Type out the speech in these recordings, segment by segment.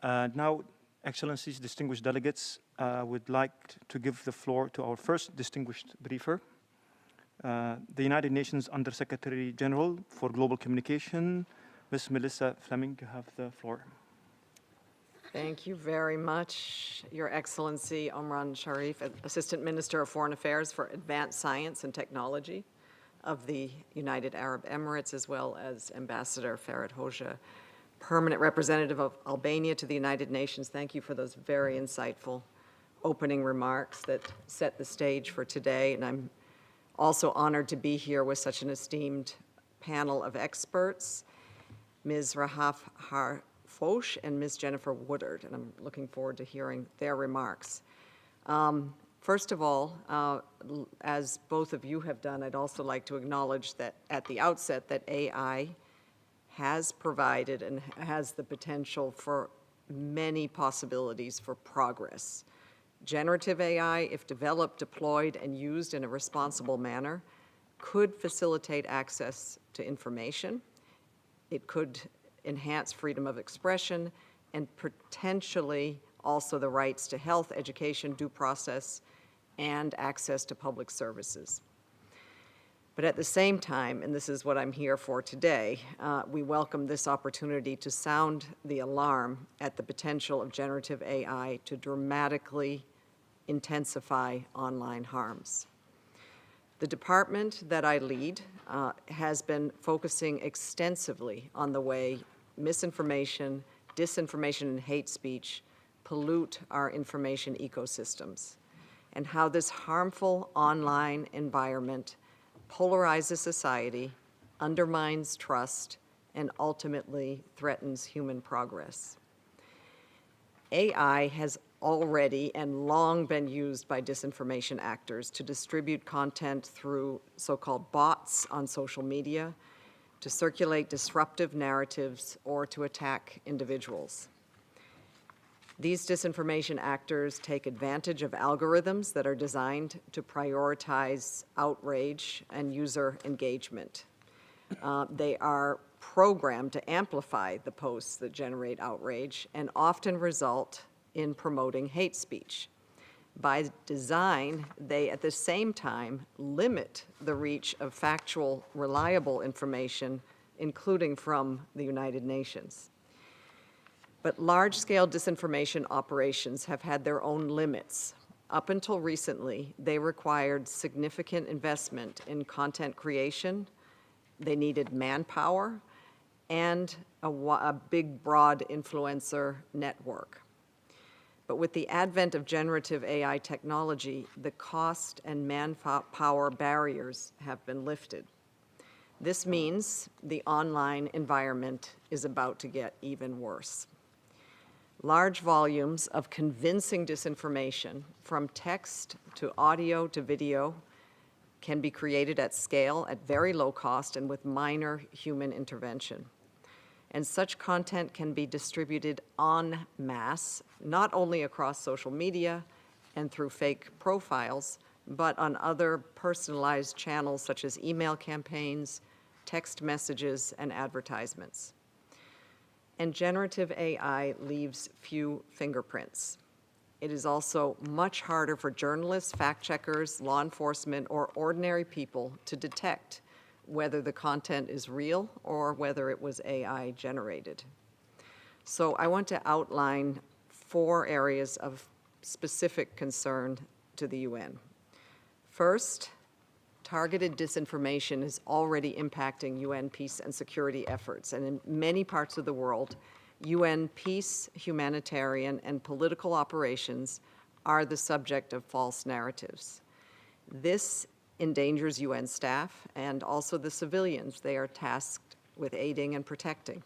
Now, Excellencies, distinguished delegates, would like to give the floor to our first distinguished briefer, the United Nations Under-Secretary General for Global Communication, Ms. Melissa Fleming. You have the floor. Thank you very much, Your Excellency Omran Sharif, Assistant Minister of Foreign Affairs for Advanced Science and Technology of the United Arab Emirates, as well as Ambassador Farhat Hoxha, Permanent Representative of Albania to the United Nations. Thank you for those very insightful opening remarks that set the stage for today. And I'm also honored to be here with such an esteemed panel of experts, Ms. Rahaf Harfosh and Ms. Jennifer Woodard, and I'm looking forward to hearing their remarks. First of all, as both of you have done, I'd also like to acknowledge that at the outset that AI has provided and has the potential for many possibilities for progress. Generative AI, if developed, deployed, and used in a responsible manner, could facilitate access to information. It could enhance freedom of expression and potentially also the rights to health, education, due process, and access to public services. But at the same time, and this is what I'm here for today, we welcome this opportunity to sound the alarm at the potential of generative AI to dramatically intensify online harms. The department that I lead has been focusing extensively on the way misinformation, disinformation, and hate speech pollute our information ecosystems, and how this harmful online environment polarizes society, undermines trust, and ultimately threatens human progress. AI has already and long been used by disinformation actors to distribute content through so-called bots on social media, to circulate disruptive narratives, or to attack individuals. These disinformation actors take advantage of algorithms that are designed to prioritize outrage and user engagement. They are programmed to amplify the posts that generate outrage and often result in promoting hate speech. By design, they at the same time limit the reach of factual, reliable information, including from the United Nations. But large-scale disinformation operations have had their own limits. Up until recently, they required significant investment in content creation. They needed manpower and a big, broad influencer network. But with the advent of generative AI technology, the cost and manpower barriers have been lifted. This means the online environment is about to get even worse. Large volumes of convincing disinformation, from text to audio to video, can be created at scale, at very low cost, and with minor human intervention. And such content can be distributed en masse, not only across social media and through fake profiles, but on other personalized channels such as email campaigns, text messages, and advertisements. And generative AI leaves few fingerprints. It is also much harder for journalists, fact-checkers, law enforcement, or ordinary people to detect whether the content is real or whether it was AI generated. So I want to outline 4 areas of specific concern to the UN. First, targeted disinformation is already impacting UN peace and security efforts, and in many parts of the world, UN peace, humanitarian, and political operations are the subject of false narratives. This endangers UN staff and also the civilians they are tasked with aiding and protecting.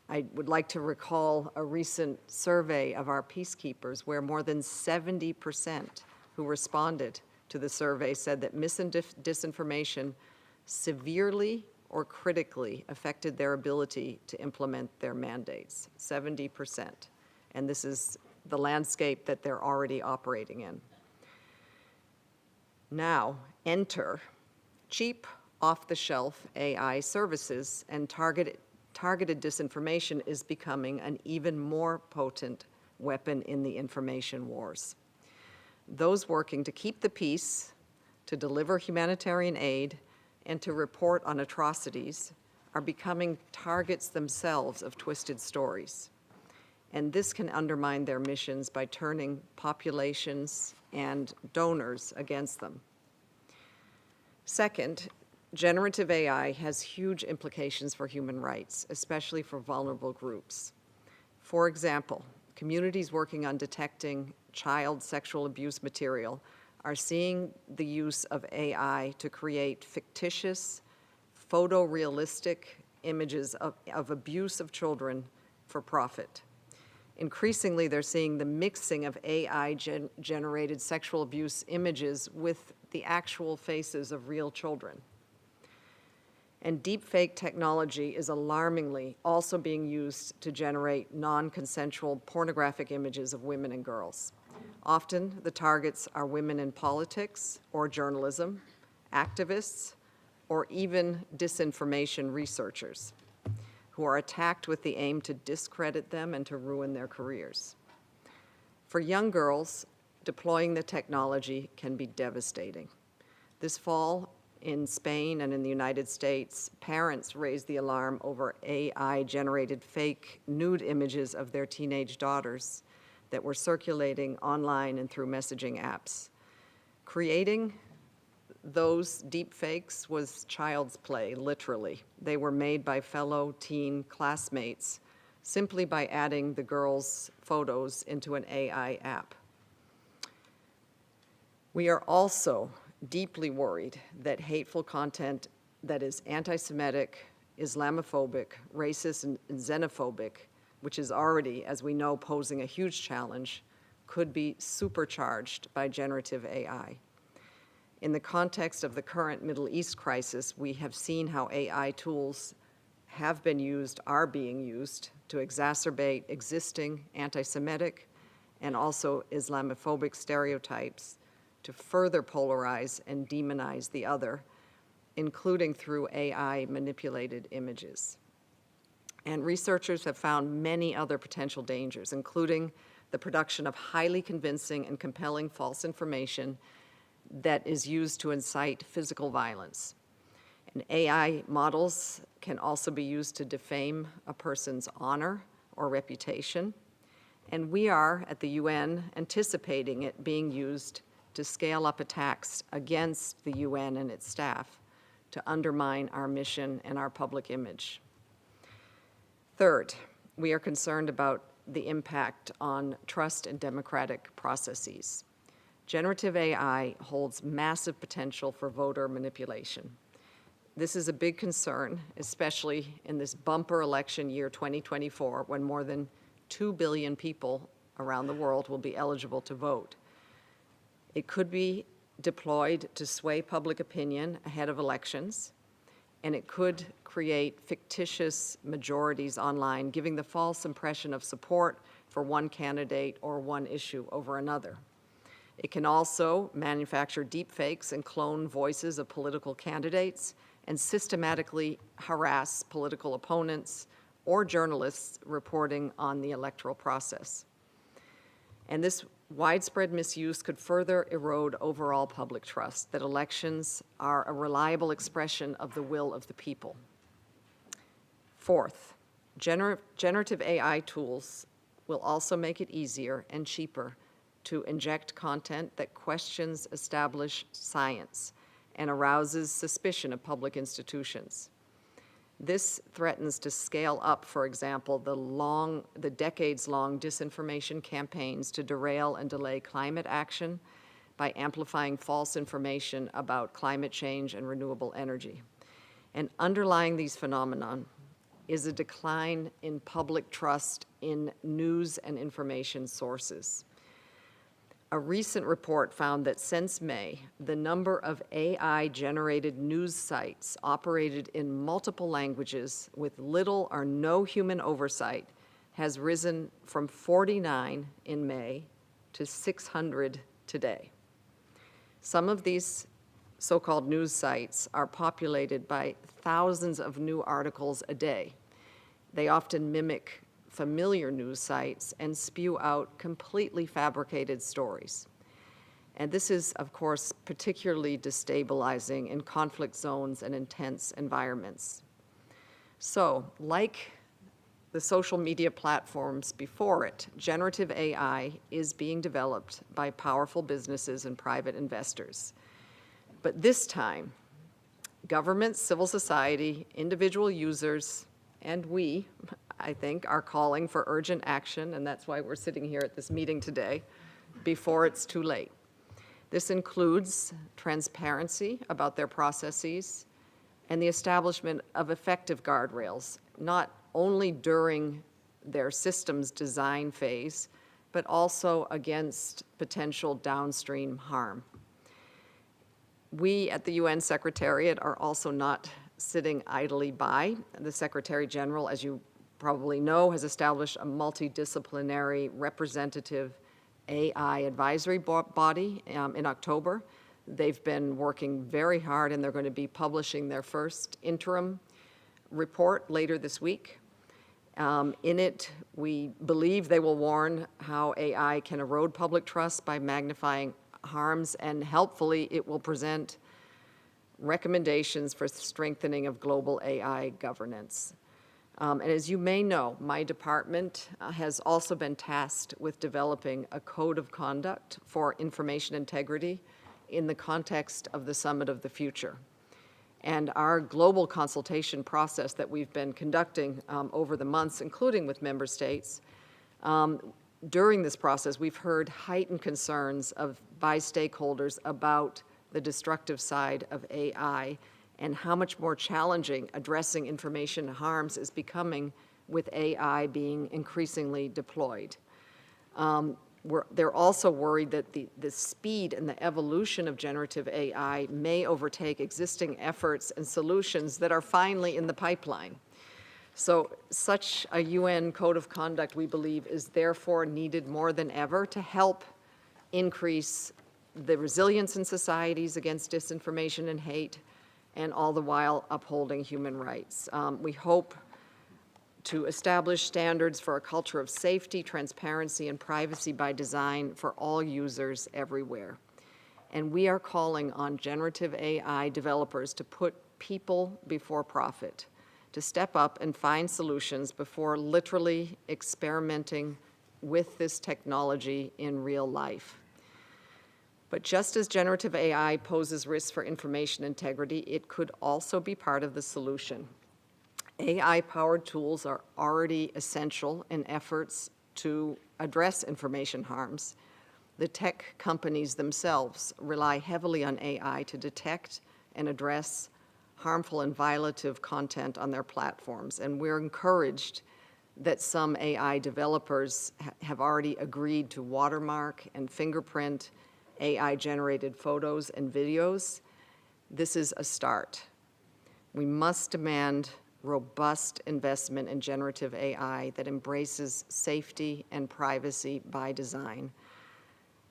I would like to recall a recent survey of our peacekeepers where more than 70% who responded to the survey said that mis and disinformation severely or critically affected their ability to implement their mandates, 70%. And this is the landscape that they're already operating in. Now, enter cheap, off-the-shelf AI services and targeted targeted disinformation is becoming an even more potent weapon in the information wars. Those working to keep the peace, to deliver humanitarian aid, and to report on atrocities are becoming targets themselves of twisted stories. And this can undermine their missions by turning populations and donors against them. Second, generative AI has huge implications for human rights, especially for vulnerable groups. For example, communities working on detecting child sexual abuse material are seeing the use of AI to create fictitious, photorealistic images of abuse of children for profit. Increasingly, they're seeing the mixing of AI-generated sexual abuse images with the actual faces of real children. And deepfake technology is alarmingly also being used to generate non-consensual pornographic images of women and girls. Often, the targets are women in politics or journalism, activists, or even disinformation researchers, who are attacked with the aim to discredit them and to ruin their careers. For young girls, deploying the technology can be devastating. This fall, in Spain and in the United States, parents raised the alarm over AI-generated fake nude images of their teenage daughters that were circulating online and through messaging apps. Creating those deep fakes was child's play, literally. They were made by fellow teen classmates simply by adding the girls' photos into an AI app. We are also deeply worried that hateful content that is anti-Semitic, Islamophobic, racist, and xenophobic, which is already, as we know, posing a huge challenge, could be supercharged by generative AI. In the context of the current Middle East crisis, we have seen how AI tools have been used, are being used, to exacerbate existing anti-Semitic and also Islamophobic stereotypes, to further polarize and demonize the other, including through AI-manipulated images. And researchers have found many other potential dangers, including the production of highly convincing and compelling false information that is used to incite physical violence. And AI models can also be used to defame a person's honor or reputation. And we are, at the UN, anticipating it being used to scale up attacks against the UN and its staff to undermine our mission and our public image. Third, we are concerned about the impact on trust and democratic processes. Generative AI holds massive potential for voter manipulation. This is a big concern, especially in this bumper election year 2024, when more than 2 billion people around the world will be eligible to vote. It could be deployed to sway public opinion ahead of elections, and it could create fictitious majorities online, giving the false impression of support for one candidate or one issue over another. It can also manufacture deepfakes and clone voices of political candidates and systematically harass political opponents or journalists reporting on the electoral process. And this widespread misuse could further erode overall public trust that elections are a reliable expression of the will of the people. Fourth, generative AI tools will also make it easier and cheaper to inject content that questions established science and arouses suspicion of public institutions. This threatens to scale up, for example, the decades-long disinformation campaigns to derail and delay climate action by amplifying false information about climate change and renewable energy. And underlying these phenomenon is a decline in public trust in news and information sources. A recent report found that since May, the number of AI-generated news sites operated in multiple languages with little or no human oversight has risen from 49 in May to 600 today. Some of these so-called news sites are populated by thousands of new articles a day, They often mimic familiar news sites and spew out completely fabricated stories. And this is, of course, particularly destabilizing in conflict zones and intense environments. So, like the social media platforms before it, generative AI is being developed by powerful businesses and private investors. But this time, governments, civil society, individual users, and we, I think, are calling for urgent action, and that's why we're sitting here at this meeting today, before it's too late. This includes transparency about their processes and the establishment of effective guardrails, not only during their systems design phase, but also against potential downstream harm. We at the UN Secretariat are also not sitting idly by. The Secretary General, as you probably know, has established a multidisciplinary representative AI advisory body in October. They've been working very hard, and they're going to be publishing their first interim report later this week. In it, we believe they will warn how AI can erode public trust by magnifying harms, and helpfully, it will present recommendations for strengthening of global AI governance. And as you may know, my department has also been tasked with developing a code of conduct for information integrity in the context of the Summit of the Future. And our global consultation process that we've been conducting over the months, including with member states, during this process, we've heard heightened concerns by stakeholders about the destructive side of AI and how much more challenging addressing information harms is becoming with AI being increasingly deployed. They're also worried that the speed and the evolution of generative AI may overtake existing efforts and solutions that are finally in the pipeline. So such a UN code of conduct, we believe, is therefore needed more than ever to help increase the resilience in societies against disinformation and hate, and all the while upholding human rights. We hope to establish standards for a culture of safety, transparency, and privacy by design for all users everywhere. And we are calling on generative AI developers to put people before profit, to step up and find solutions before literally experimenting with this technology in real life. But just as generative AI poses risks for information integrity, it could also be part of the solution. AI-powered tools are already essential in efforts to address information harms. The tech companies themselves rely heavily on AI to detect and address harmful and violative content on their platforms, and we're encouraged that some AI developers have already agreed to watermark and fingerprint AI-generated photos and videos. This is a start. We must demand robust investment in generative AI that embraces safety and privacy by design.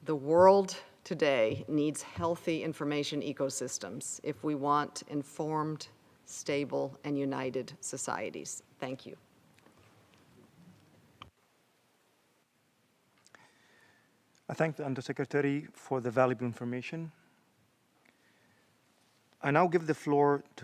The world today needs healthy information ecosystems if we want informed, stable, and united societies. Thank you. I thank the Undersecretary for the valuable information. I now give the floor to